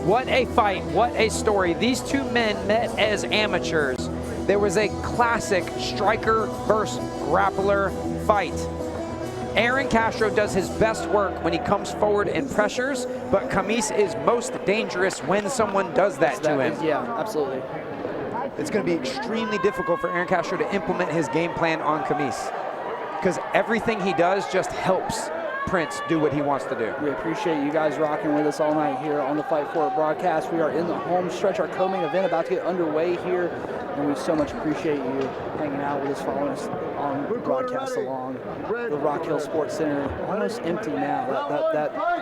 What a fight, what a story. These two men met as amateurs. There was a classic striker versus grappler fight. Aaron Castro does his best work when he comes forward and pressures, but Khamis is most dangerous when someone does that to him. Yeah, absolutely. It's going to be extremely difficult for Aaron Castro to implement his game plan on Khamis, because everything he does just helps Prince do what he wants to do. We appreciate you guys rocking with us all night here on the Fight For It broadcast. We are in the home stretch, our co-main event about to get underway here, and we so much appreciate you hanging out with us, following us on the broadcast along the Rock Hill Sports Center. Almost empty now.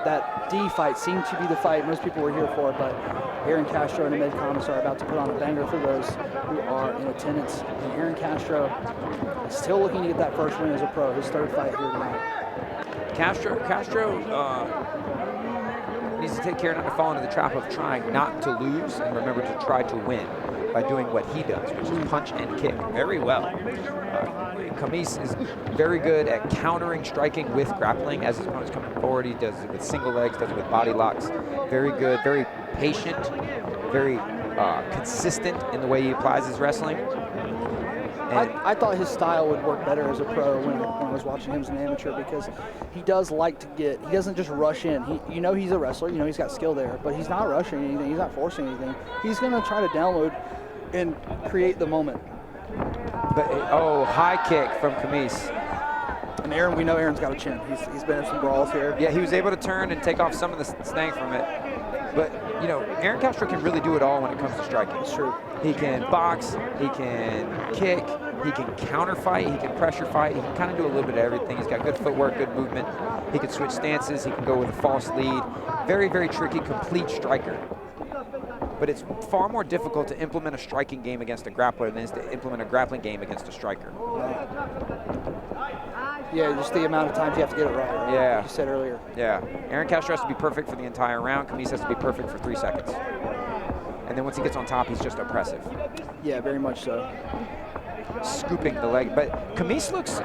That D fight seemed to be the fight most people were here for, but Aaron Castro and Ahmed Khamis are about to put on a banger for those who are in attendance. And Aaron Castro is still looking to get that first win as a pro, his third fight here tonight. Castro needs to take care not to fall into the trap of trying not to lose, and remember to try to win by doing what he does, which is punch and kick very well. Khamis is very good at countering striking with grappling as his opponent's coming forward. He does it with single legs, does it with body locks. Very good, very patient, very consistent in the way he applies his wrestling. I thought his style would work better as a pro when I was watching him as an amateur, because he does like to he doesn't just rush in. You know he's a wrestler, you know he's got skill there, but he's not rushing anything, he's not forcing anything. He's gonna try to download and create the moment. But, oh, high kick from Khamis. And we know Aaron's got a chin. He's been in some brawls here. Yeah, he was able to turn and take off some of the stank from it. But, you know, Aaron Castro can really do it all when it comes to striking. It's true. He can box, he can kick, he can counter fight, he can pressure fight, he can kind of do a little bit of everything. He's got good footwork, good movement. He can switch stances, he can go with a false lead. Very, very tricky, complete striker. But it's far more difficult to implement a striking game against a grappler than it is to implement a grappling game against a striker. Yeah, just the amount of times you have to get it right? Yeah. Like you said earlier. Yeah. Aaron Castro has to be perfect for the entire round. Khamis has to be perfect for 3 seconds. And then once he gets on top, he's just oppressive. Yeah, very much so. Scooping the leg. But Khamis looks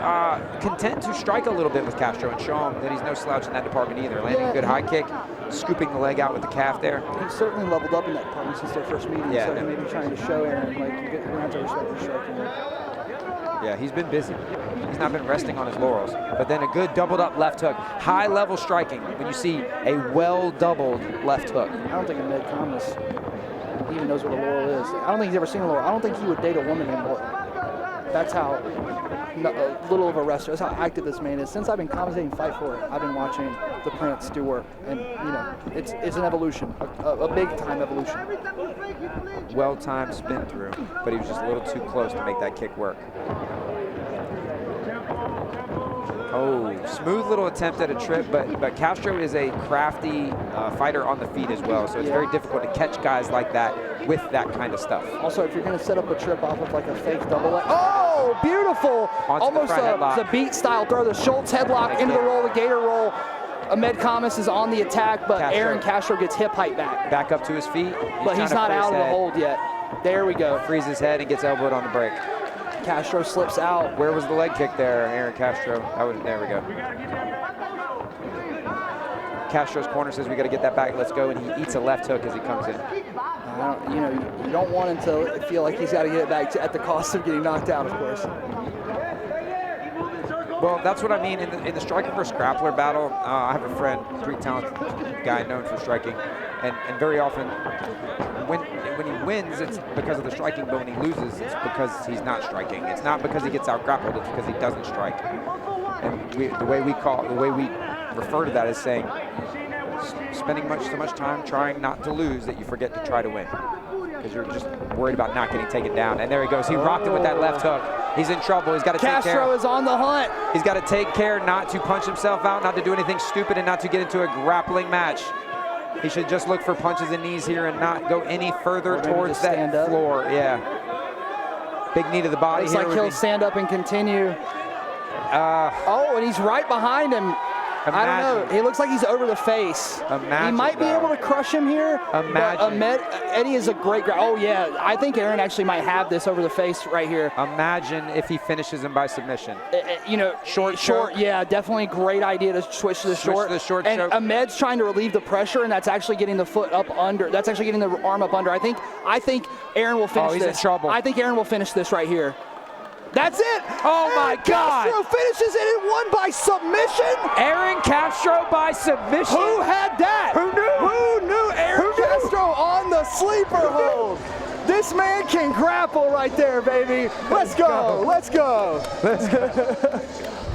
content to strike a little bit with Castro and show him that he's no slouch in that department either. Landing a good high kick, scooping the leg out with the calf there. He's certainly leveled up in that department since their first meeting. Yeah, so he may be trying to show Aaron, like, you're going to have to respect your striking. Yeah, he's been busy. He's not been resting on his laurels. But then a good doubled up left hook. High level striking when you see a well doubled left hook. I don't think Ahmed Khamis even knows what a laurel is. I don't think he's ever seen a laurel. I don't think he would date a woman named Laurel. That's how little of a wrestler, that's how active this man is. Since I've been commentating Fight For It, I've been watching the Prince do work. And, you know, it's an evolution, a big-time evolution. Well-timed spin through, but he was just a little too close to make that kick work. Oh, smooth little attempt at a trip, but Castro is a crafty fighter on the feet as well, so it's very difficult to catch guys like that with that kind of stuff. Also, if you're going to set up a trip off of like a fake double leg, oh, beautiful! Almost the beat style throw, the Schultz headlock into the roll, the gator roll. Ahmed Khamis is on the attack, but Aaron Castro gets hip height back. Back up to his feet. But he's not out of the hold yet. There we go. Frees his head and gets elbowed on the break. Castro slips out. Where was the leg kick there, Aaron Castro? There we go. Castro's corner says we got to get that back. Let's go, and he eats a left hook as he comes in. You know, you don't want him to feel like he's got to get it back at the cost of getting knocked out, of course. Well, that's what I mean in the striker versus grappler battle. I have a friend, pretty talented guy known for striking, and very often when he wins, it's because of the striking, but when he loses, it's because he's not striking. It's not because he gets out grappled, it's because he doesn't strike. And the way we refer to that is saying spending so much time trying not to lose that you forget to try to win, because you're just worried about not getting taken down. And there he goes. He rocked it with that left hook. He's in trouble. He's got to take care. Castro is on the hunt. He's got to take care not to punch himself out, not to do anything stupid, and not to get into a grappling match. He should just look for punches and knees here and not go any further towards that floor. Yeah. Big knee to the body. Looks like he'll stand up and continue. Oh, and he's right behind him. I don't know. He looks like he's over the face. Imagine he might be able to crush him here. Imagine. But Eddie is a great guy. Oh, yeah. I think Aaron actually might have this over the face right here. Imagine if he finishes him by submission. You know, short. Yeah, definitely great idea to switch to the short. Switch to the short and choke. Ahmed's trying to relieve the pressure, and that's actually getting the foot up under. That's actually getting the arm up under. I think Aaron will finish this. He's in trouble. I think Aaron will finish this right here. That's it. Oh, my God. Castro finishes it and won by submission. Aaron Castro by submission. Who had that? Who knew? Who knew Aaron Castro on the sleeper hold? This man can grapple right there, baby. Let's go. Let's go.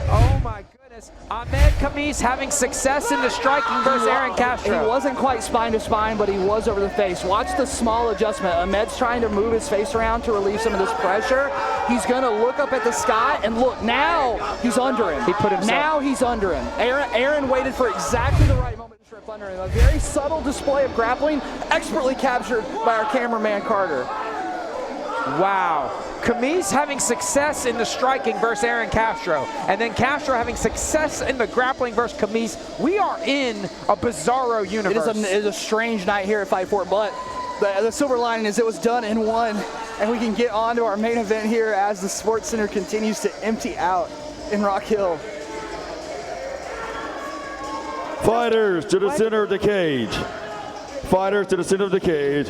Oh, my goodness. Ahmed Khamis having success in the striking versus Aaron Castro. He wasn't quite spine to spine, but he was over the face. Watch the small adjustment. Ahmed's trying to move his face around to relieve some of this pressure. He's going to look up at the sky, and look, now he's under him. He put himself. Now he's under him. Aaron waited for exactly the right moment to strip under him. A very subtle display of grappling, expertly captured by our cameraman, Carter. Wow. Khamis having success in the striking versus Aaron Castro, and then Castro having success in the grappling versus Khamis. We are in a bizarro universe. It is a strange night here at Fight Fort, but the silver lining is it was done in one, and we can get on to our main event here as the Sports Center continues to empty out in Rock Hill. Fighters to the center of the cage. Fighters to the center of the cage.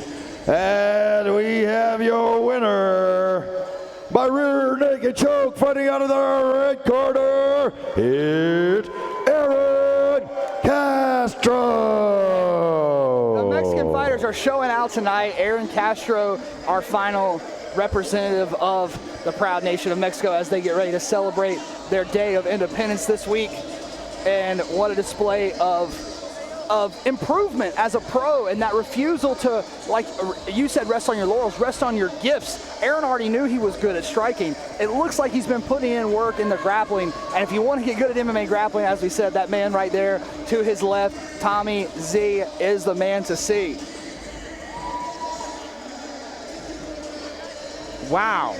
And we have your winner by rear naked choke, fighting out of the red corner. It's Aaron Castro. The Mexican fighters are showing out tonight. Aaron Castro, our final representative of the proud nation of Mexico, as they get ready to celebrate their day of independence this week. And what a display of improvement as a pro, and that refusal to, like you said, rest on your laurels, rest on your gifts. Aaron already knew he was good at striking. It looks like he's been putting in work in the grappling, and if you want to get good at MMA grappling, as we said, that man right there to his left, Tommy Z, is the man to see. Wow.